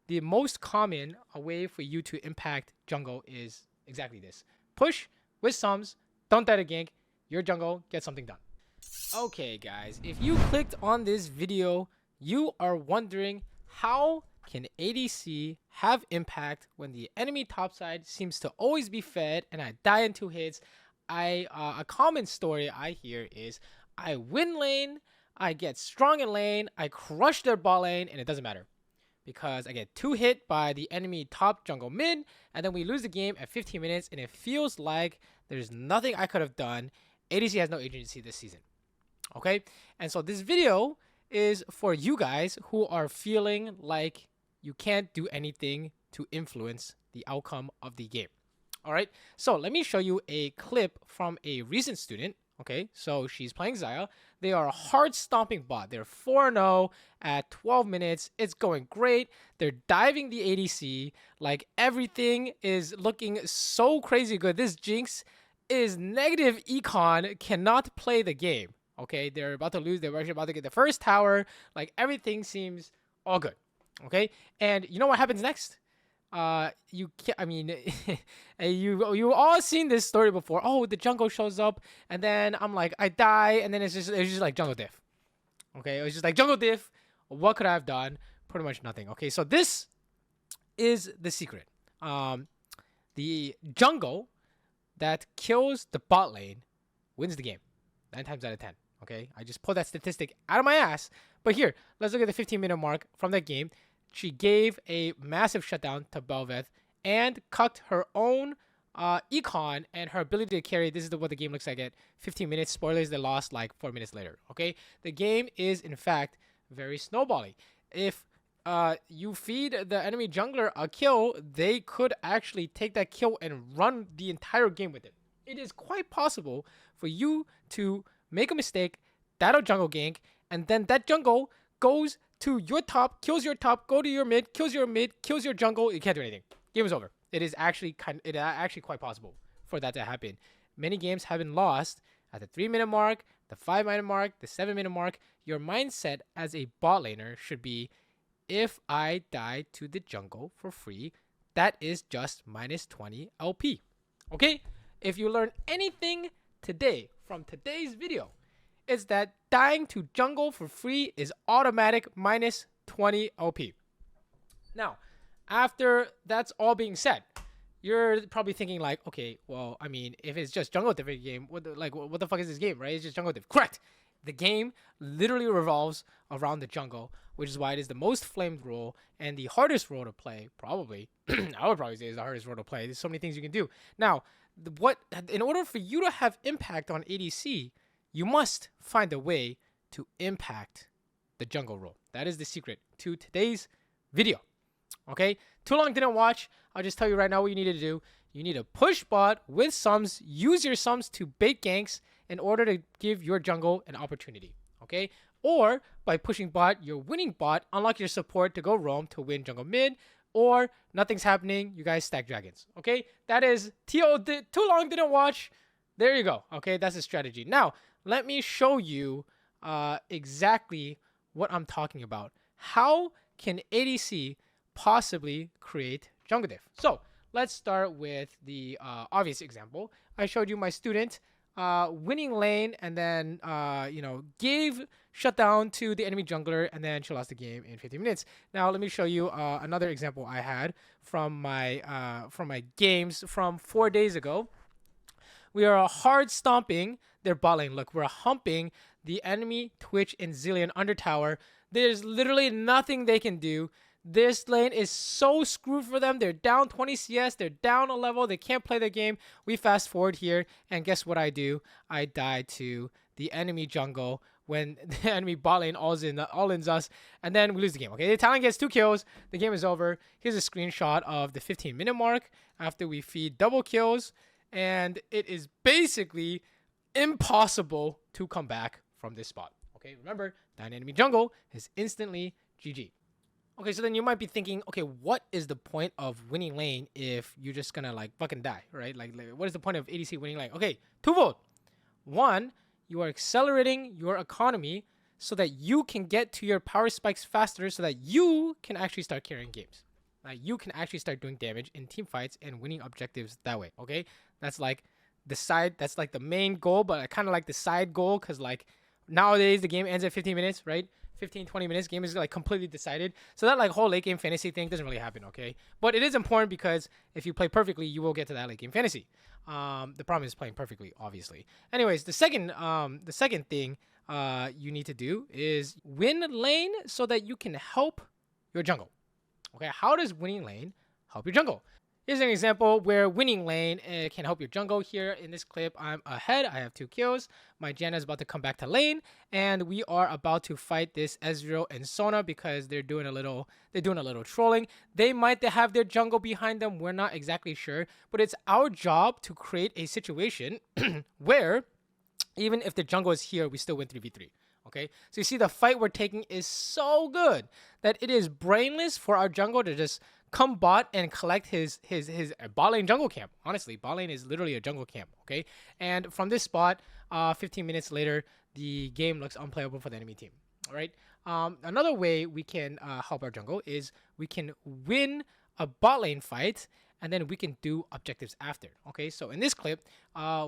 the most common way for you to impact jungle is exactly this. Push with sums, don't die to gank, your jungle gets something done. Okay guys, if you clicked on this video, you are wondering how can ADC have impact when the enemy topside seems to always be fed and I die in 2 hits. A common story I hear is I win lane, I get strong in lane, I crush their bot lane, and it doesn't matter because I get 2 hit by the enemy top jungle mid, and then we lose the game at 15 minutes, and it feels like there's nothing I could have done. ADC has no agency this season. Okay, and so this video is for you guys who are feeling like you can't do anything to influence the outcome of the game. All right, so let me show you a clip from a recent student. Okay, so she's playing Xayah. They are a hard stomping bot. They're 4-0 at 12 minutes. It's going great. They're diving the ADC. Like everything is looking so crazy good. This Jinx is negative econ, cannot play the game. Okay, they're about to lose. They're actually about to get the first tower. Like everything seems all good. Okay, and you know what happens next? You can't. I mean, you all seen this story before. Oh, the jungle shows up, and then I'm like, I die, and then it's just like jungle diff. Okay, it was just like jungle diff. What could I have done? Pretty much nothing. Okay, so this is the secret. The jungle that kills the bot lane wins the game 9 times out of 10. Okay, I just pulled that statistic out of my ass. But here, let's look at the 15-minute mark from that game. She gave a massive shutdown to Bel'Veth and cut her own econ and her ability to carry. This is what the game looks like at 15 minutes. Spoilers, they lost like 4 minutes later. Okay, the game is in fact very snowbally. If you feed the enemy jungler a kill, they could actually take that kill and run the entire game with it. It is quite possible for you to make a mistake, that'll jungle gank, and then that jungle goes to your top, kills your top, go to your mid, kills your jungle. You can't do anything. Game is over. It is actually quite possible for that to happen. Many games have been lost at the 3-minute mark, the 5-minute mark, the 7-minute mark. Your mindset as a bot laner should be, if I die to the jungle for free, that is just minus 20 LP. Okay? If you learn anything today from today's video, it's that dying to jungle for free is automatic minus 20 LP. Now, after that's all being said, you're probably thinking like, okay, well, I mean, if it's just jungle diff game, what the fuck is this game, right? It's just jungle diff. Correct. The game literally revolves around the jungle, which is why it is the most flamed role and the hardest role to play, probably. I would probably say it's the hardest role to play. There's so many things you can do. Now, in order for you to have impact on ADC, you must find a way to impact the jungle role. That is the secret to today's video. Okay? Too long didn't watch. I'll just tell you right now what you need to do. You need to push bot with sums. Use your sums to bait ganks in order to give your jungle an opportunity. Okay? Or by pushing bot, you're winning bot, unlock your support to go roam to win jungle mid, or nothing's happening, you guys stack dragons. Okay? That is too long didn't watch. There you go. Okay? That's a strategy. Now, let me show you exactly what I'm talking about. How can ADC possibly create jungle diff? So let's start with the obvious example. I showed you my student winning lane and then gave shutdown to the enemy jungler, and then she lost the game in 15 minutes. Now let me show you another example I had from my games from 4 days ago. We are hard stomping their bot lane. Look, we're humping the enemy Twitch and Zillion under tower. There's literally nothing they can do. This lane is so screwed for them. They're down 20 CS. They're down a level. They can't play the game. We fast forward here, and guess what I do? I die to the enemy jungle when the enemy bot lane all-ins us, and then we lose the game. Okay, the Italian gets 2 kills. The game is over. Here's a screenshot of the 15-minute mark after we feed double kills, and it is basically impossible to come back from this spot. Okay, remember, that enemy jungle is instantly GG. Okay, so then you might be thinking, okay, what is the point of winning lane if you're just gonna like fucking die, right? Like what is the point of ADC winning lane? Okay, twofold. One, you are accelerating your economy so that you can get to your power spikes faster so that you can actually start carrying games. you can actually start doing damage in team fights and winning objectives that way. Okay, that's like the side. That's like the main goal, but I kind of like the side goal because like nowadays the game ends at 15 minutes, right? 15-20 minutes, game is like completely decided. So that like whole late game fantasy thing doesn't really happen, okay? But it is important because if you play perfectly, you will get to that late game fantasy. The problem is playing perfectly, obviously. Anyways, the second thing you need to do is win lane so that you can help your jungle. Okay, how does winning lane help your jungle? Here's an example where winning lane can help your jungle. Here in this clip, I'm ahead. I have 2 kills. My Janna is about to come back to lane, and we are about to fight this Ezreal and Sona because they're doing a little trolling. They might have their jungle behind them. We're not exactly sure, but it's our job to create a situation where even if the jungle is here, we still win 3v3. Okay, so you see the fight we're taking is so good that it is brainless for our jungle to just come bot and collect his bot lane jungle camp. Honestly, bot lane is literally a jungle camp, okay? And from this spot, 15 minutes later, the game looks unplayable for the enemy team, all right? Another way we can help our jungle is we can win a bot lane fight and then we can do objectives after, okay? So in this clip,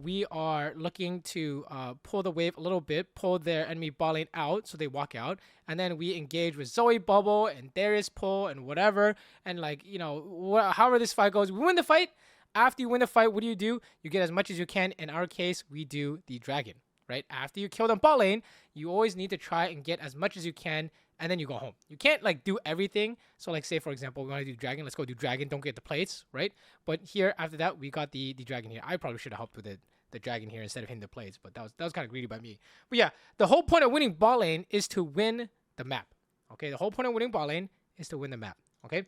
we are looking to pull the wave a little bit, pull their enemy bot lane out so they walk out, and then we engage with Zoe Bubble and Darius pull and whatever, and like, you know, however this fight goes, we win the fight. After you win the fight, what do? You get as much as you can. In our case, we do the dragon, right? After you kill them bot lane, you always need to try and get as much as you can, and then you go home. You can't like do everything. So like say for example, we want to do dragon. Let's go do dragon. Don't get the plates, right? But here after that, we got the dragon here. I probably should have helped with the dragon here instead of hitting the plates, but that was kind of greedy by me. But yeah, the whole point of winning bot lane is to win the map. Okay, the whole point of winning bot lane is to win the map. Okay.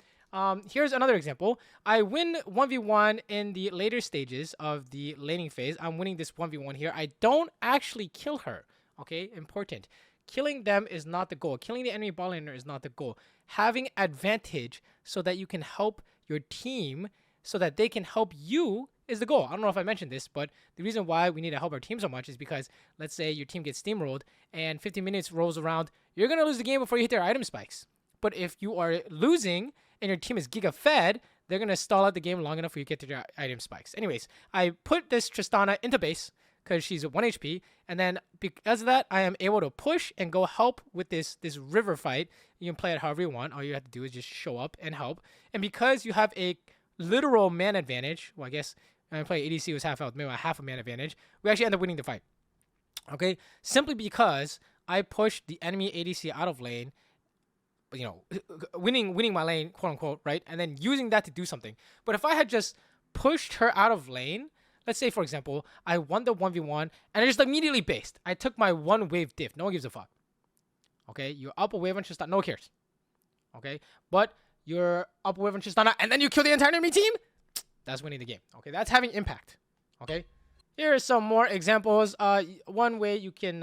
Here's another example. I win 1v1 in the later stages of the laning phase. I'm winning this 1v1 here. I don't actually kill her. Okay, important. Killing them is not the goal. Killing the enemy bot laner is not the goal. Having advantage so that you can help your team so that they can help you is the goal. I don't know if I mentioned this, but the reason why we need to help our team so much is because let's say your team gets steamrolled and 15 minutes rolls around. You're going to lose the game before you hit their item spikes. But if you are losing and your team is giga fed, they're going to stall out the game long enough for you to get to their item spikes. Anyways, I put this Tristana into base because she's 1 HP, and then because of that, I am able to push and go help with this river fight. You can play it however you want. All you have to do is just show up and help. And because you have a literal man advantage, well, I guess when I play ADC was half health, maybe half a man advantage, we actually end up winning the fight. Okay, simply because I pushed the enemy ADC out of lane, you know, winning my lane, quote unquote, right? And then using that to do something. But if I had just pushed her out of lane, let's say, for example, I won the 1v1 and I just immediately based. I took my 1 wave diff. No one gives a fuck. Okay, you're up a wave on Tristana. No one cares. Okay, but you're up a wave on Tristana and then you kill the entire enemy team? That's winning the game. Okay, that's having impact. Okay, here are some more examples. One way you can,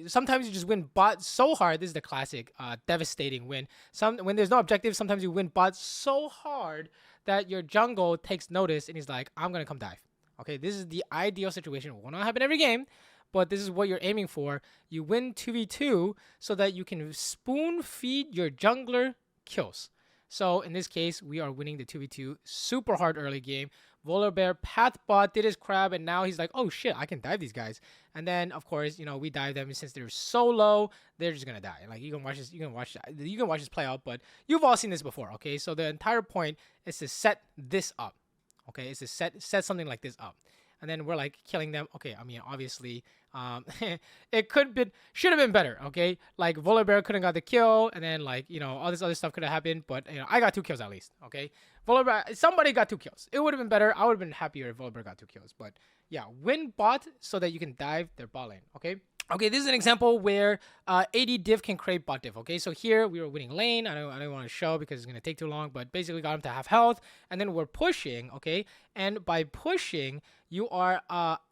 sometimes you just win bot so hard. This is the classic devastating win. When there's no objective, sometimes you win bot so hard that your jungle takes notice and he's like, I'm going to come dive. Okay, this is the ideal situation. It will not happen every game, but this is what you're aiming for. You win 2v2 so that you can spoon feed your jungler kills. So in this case, we are winning the 2v2 super hard early game. Volibear pathbot did his crab, and now he's like, oh shit, I can dive these guys. And then of course, you know, we dive them, and since they're so low, they're just gonna die. Like you can watch this play out, but you've all seen this before, okay? So the entire point is to set this up. Okay, it's to set something like this up. And then we're like killing them. Okay, I mean obviously it should have been better, okay? Like Volibear couldn't got the kill, and then like, you know, all this other stuff could have happened, but you know, I got 2 kills at least, okay? Volibear, somebody got 2 kills. It would have been better. I would have been happier if Volibear got 2 kills, but yeah, win bot so that you can dive their bot lane, okay? Okay, this is an example where AD diff can create bot diff, okay? So here we were winning lane. I don't want to show because it's going to take too long, but basically got him to half health, and then we're pushing, okay? And by pushing, you are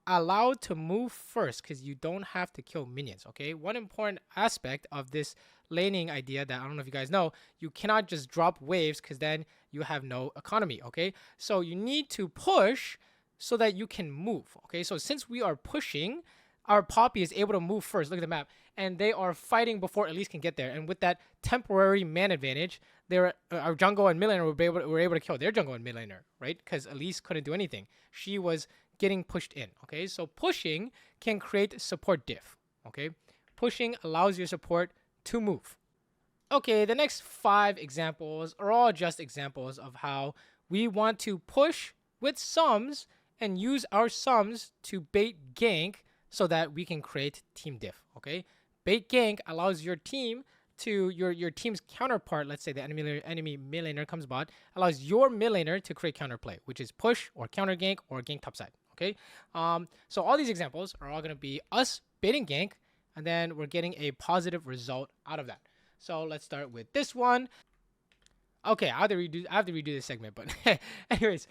allowed to move first because you don't have to kill minions, okay? One important aspect of this laning idea that I don't know if you guys know, you cannot just drop waves because then you have no economy, okay? So you need to push so that you can move, okay? So since we are pushing, our Poppy is able to move first. Look at the map. And they are fighting before Elise can get there. And with that temporary man advantage, our jungle and mid laner were able to kill their jungle and mid laner, right? Because Elise couldn't do anything. She was getting pushed in. Okay, so pushing can create support diff. Okay, pushing allows your support to move. Okay, the next 5 examples are all just examples of how we want to push with sums and use our sums to bait gank so that we can create team diff. Okay, bait gank allows your team to your team's counterpart. Let's say the enemy mid laner comes bot, allows your mid laner to create counterplay, which is push or counter gank or gank topside. Okay, so all these examples are all going to be us baiting gank, and then we're getting a positive result out of that. So let's start with this one. Okay, I have to redo this segment, but anyways,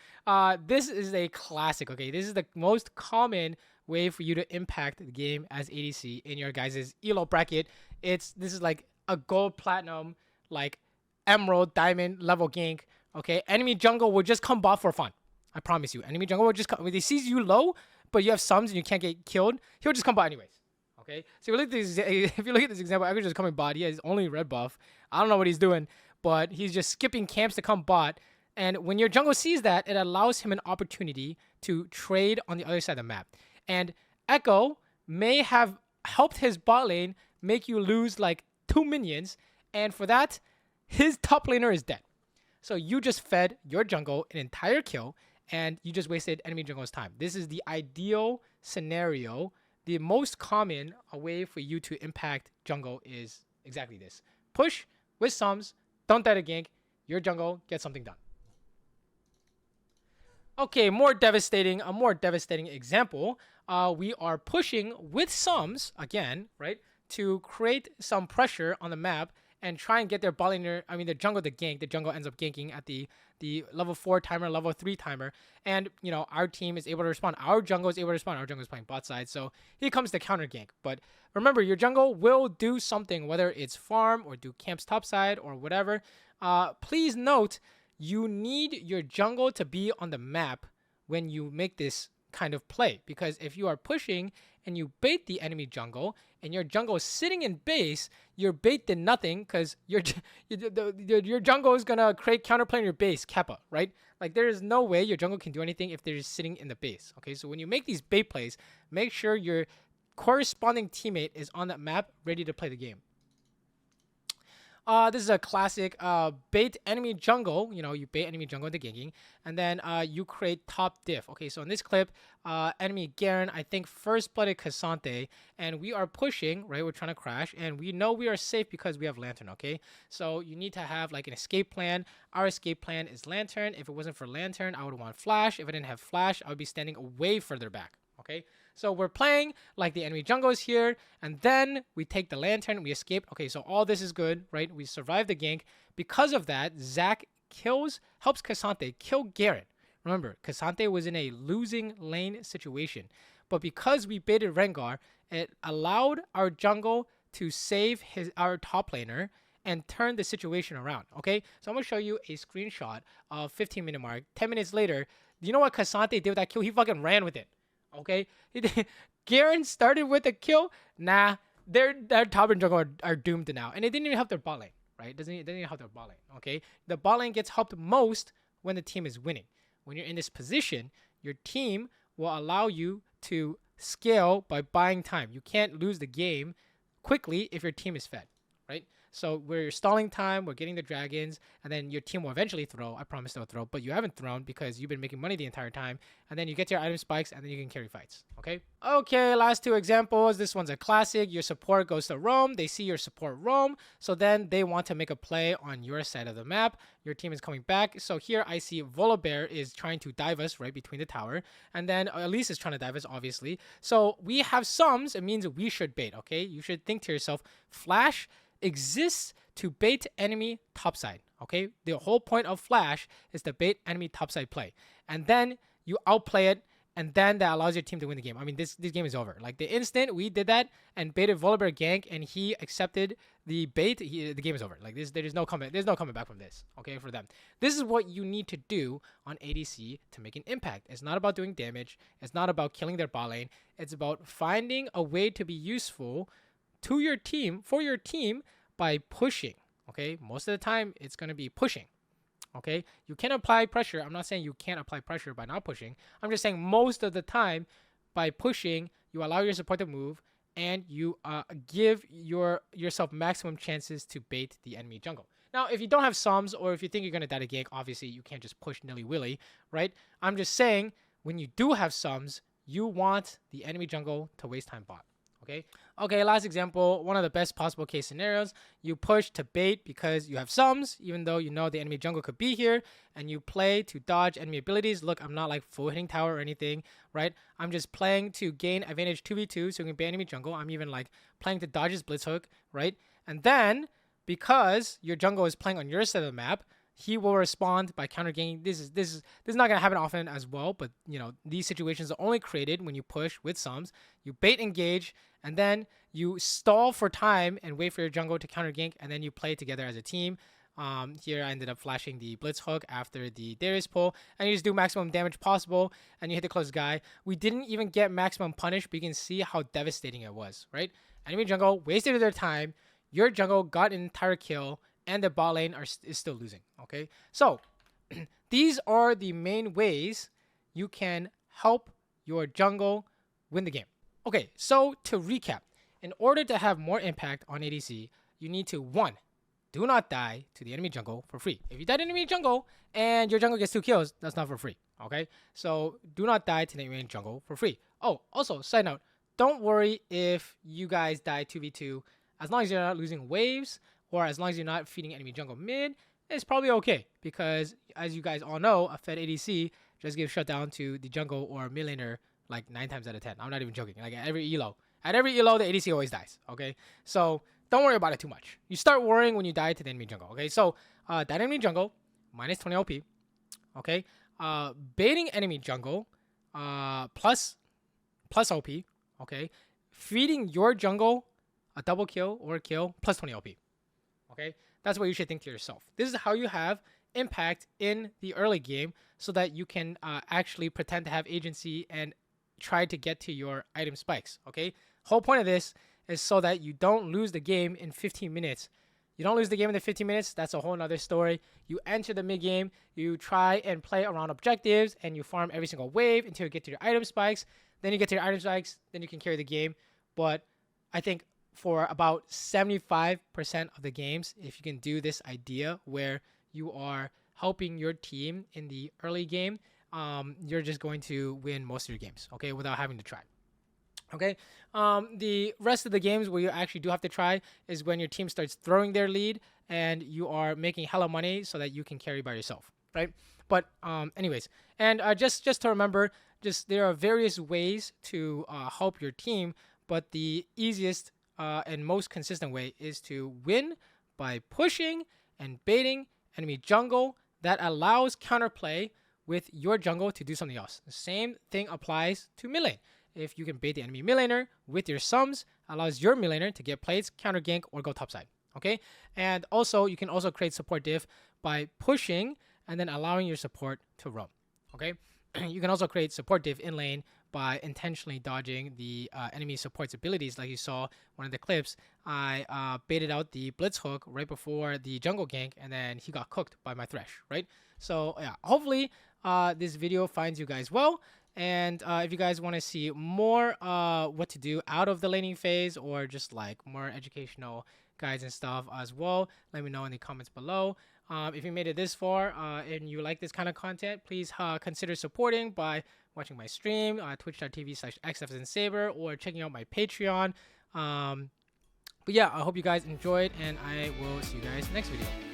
this is a classic. Okay, this is the most common way for you to impact the game as ADC in your guys' elo bracket. This is like a gold, platinum, like emerald, diamond level gank. Okay, enemy jungle will just come bot for fun. I promise you, enemy jungle will just come. When he sees you low, but you have sums and you can't get killed, he'll just come bot anyways. Okay, so if you look at this example, I could just coming bot. He has only red buff. I don't know what he's doing, but he's just skipping camps to come bot. And when your jungle sees that, it allows him an opportunity to trade on the other side of the map. And Echo may have helped his bot lane make you lose like 2 minions, and for that, his top laner is dead. So you just fed your jungle an entire kill, and you just wasted enemy jungle's time. This is the ideal scenario. The most common way for you to impact jungle is exactly this. Push with sums, don't die to gank, your jungle gets something done. Okay, a more devastating example. We are pushing with sums, again, right, to create some pressure on the map and try and get their bot laner, the jungle to gank. The jungle ends up ganking at the level 4 timer, level 3 timer. And, our team is able to respond. Our jungle is able to respond. Our jungle is playing bot side. So here comes the counter gank. But remember, your jungle will do something, whether it's farm or do camps topside or whatever. Please note, you need your jungle to be on the map when you make this kind of play. Because if you are pushing and you bait the enemy jungle and your jungle is sitting in base, your bait did nothing because your jungle is going to create counterplay in your base, Kappa, right? Like there is no way your jungle can do anything if they're just sitting in the base. Okay, so when you make these bait plays, make sure your corresponding teammate is on that map ready to play the game. This is a classic bait enemy jungle. You bait enemy jungle into ganking, and then you create top diff. Okay, so in this clip, enemy Garen, I think first blooded Cassante, and we are pushing, right? We're trying to crash, and we know we are safe because we have Lantern, okay? So you need to have like an escape plan. Our escape plan is Lantern. If it wasn't for Lantern, I would want Flash. If I didn't have Flash, I would be standing way further back, okay? So we're playing like the enemy jungle is here, and then we take the Lantern, we escape. Okay, so all this is good, right? We survive the gank. Because of that, Zac helps Cassante kill Garen. Remember, Cassante was in a losing lane situation, but because we baited Rengar, it allowed our jungle to save our top laner and turn the situation around, okay? So I'm going to show you a screenshot of 15-minute mark. 10 minutes later, you know what Cassante did with that kill? He fucking ran with it. Okay, Garen started with a kill. Nah, their top and jungle are doomed now, and it didn't even help their bot lane, right? It didn't even help their bot lane. Okay, the bot lane gets helped most when the team is winning. When you're in this position, your team will allow you to scale by buying time. You can't lose the game quickly if your team is fed, right? So we're stalling time, we're getting the dragons, and then your team will eventually throw. I promise they'll throw, but you haven't thrown because you've been making money the entire time, and then you get your item spikes, and then you can carry fights, okay? Okay, last 2 examples. This one's a classic. Your support goes to roam. They see your support roam, so then they want to make a play on your side of the map. Your team is coming back. So here I see Volibear is trying to dive us right between the tower, and then Elise is trying to dive us, obviously. So we have sums. It means we should bait, okay? You should think to yourself, Flash exists to bait enemy topside, okay? The whole point of Flash is to bait enemy topside play. And then you outplay it, and then that allows your team to win the game. This game is over. Like the instant we did that and baited Volibear gank and he accepted the bait, the game is over. Like there's no coming back from this, okay, for them. This is what you need to do on ADC to make an impact. It's not about doing damage. It's not about killing their bot lane. It's about finding a way to be useful to your team, for your team, by pushing, Okay, most of the time it's going to be pushing. Okay, you can apply pressure. I'm not saying you can't apply pressure by not pushing. I'm just saying most of the time by pushing, you allow your support to move and you give yourself maximum chances to bait the enemy jungle. Now, if you don't have sums or if you think you're going to die to gank, obviously you can't just push nilly-willy, right? I'm just saying when you do have sums, you want the enemy jungle to waste time bot. Okay, last example, one of the best possible case scenarios. You push to bait because you have sums, even though you know the enemy jungle could be here, and you play to dodge enemy abilities. Look, I'm not like full hitting tower or anything, right? I'm just playing to gain advantage 2v2 so you can bait enemy jungle. I'm even like playing to dodge his blitz hook, right? And then, because your jungle is playing on your side of the map, he will respond by counter ganking. This is not gonna happen often as well, but you know these situations are only created when you push with sums. You bait engage, and then you stall for time and wait for your jungle to counter gank, and then you play together as a team. Here I ended up flashing the blitz hook after the Darius pull, and you just do maximum damage possible, and you hit the close guy. We didn't even get maximum punish, but you can see how devastating it was, right? Enemy jungle wasted their time. Your jungle got an entire kill, and the bot lane is still losing. Okay, so these are the main ways you can help your jungle win the game. Okay, so to recap, in order to have more impact on ADC, you need to 1. Do not die to the enemy jungle for free. If you die to enemy jungle and your jungle gets 2 kills, that's not for free. Okay, so do not die to the enemy jungle for free. Oh, also, side note, don't worry if you guys die 2v2. As long as you're not losing waves, or as long as you're not feeding enemy jungle mid, it's probably okay. Because as you guys all know, a fed ADC just gives shutdown to the jungle or mid laner like 9 times out of 10. I'm not even joking. Like at every elo, the ADC always dies. Okay, so don't worry about it too much. You start worrying when you die to the enemy jungle. Okay, so that enemy jungle minus 20 OP. Okay, baiting enemy jungle plus OP. Okay, feeding your jungle a double kill or a kill plus 20 OP. Okay, that's what you should think to yourself. This is how you have impact in the early game so that you can actually pretend to have agency and try to get to your item spikes. Okay, whole point of this is so that you don't lose the game in 15 minutes. You don't lose the game in the 15 minutes. That's a whole nother story. You enter the mid game, you try and play around objectives, and you farm every single wave until you get to your item spikes. Then you get to your item spikes, then you can carry the game. But I think for about 75% of the games, if you can do this idea where you are helping your team in the early game, you're just going to win most of your games, okay, without having to try. Okay, the rest of the games where you actually do have to try is when your team starts throwing their lead and you are making hella money so that you can carry by yourself, right? But anyways, and just to remember, there are various ways to help your team, but the easiest and most consistent way is to win by pushing and baiting enemy jungle that allows counterplay with your jungle to do something else. The same thing applies to mid lane. If you can bait the enemy mid laner with your sums, allows your mid laner to get plates, counter gank, or go topside. Okay, and also you can also create support diff by pushing and then allowing your support to roam. Okay, you can also create support diff in lane by intentionally dodging the enemy support's abilities. Like you saw one of the clips, I baited out the blitz hook right before the jungle gank, and then he got cooked by my thresh, right? So yeah, hopefully this video finds you guys well. And if you guys want to see more what to do out of the laning phase or just like more educational guides and stuff as well, let me know in the comments below. If you made it this far and you like this kind of content, please consider supporting by watching my stream, twitch.tv/xFSN Saber, or checking out my Patreon. But yeah, I hope you guys enjoyed, and I will see you guys next video.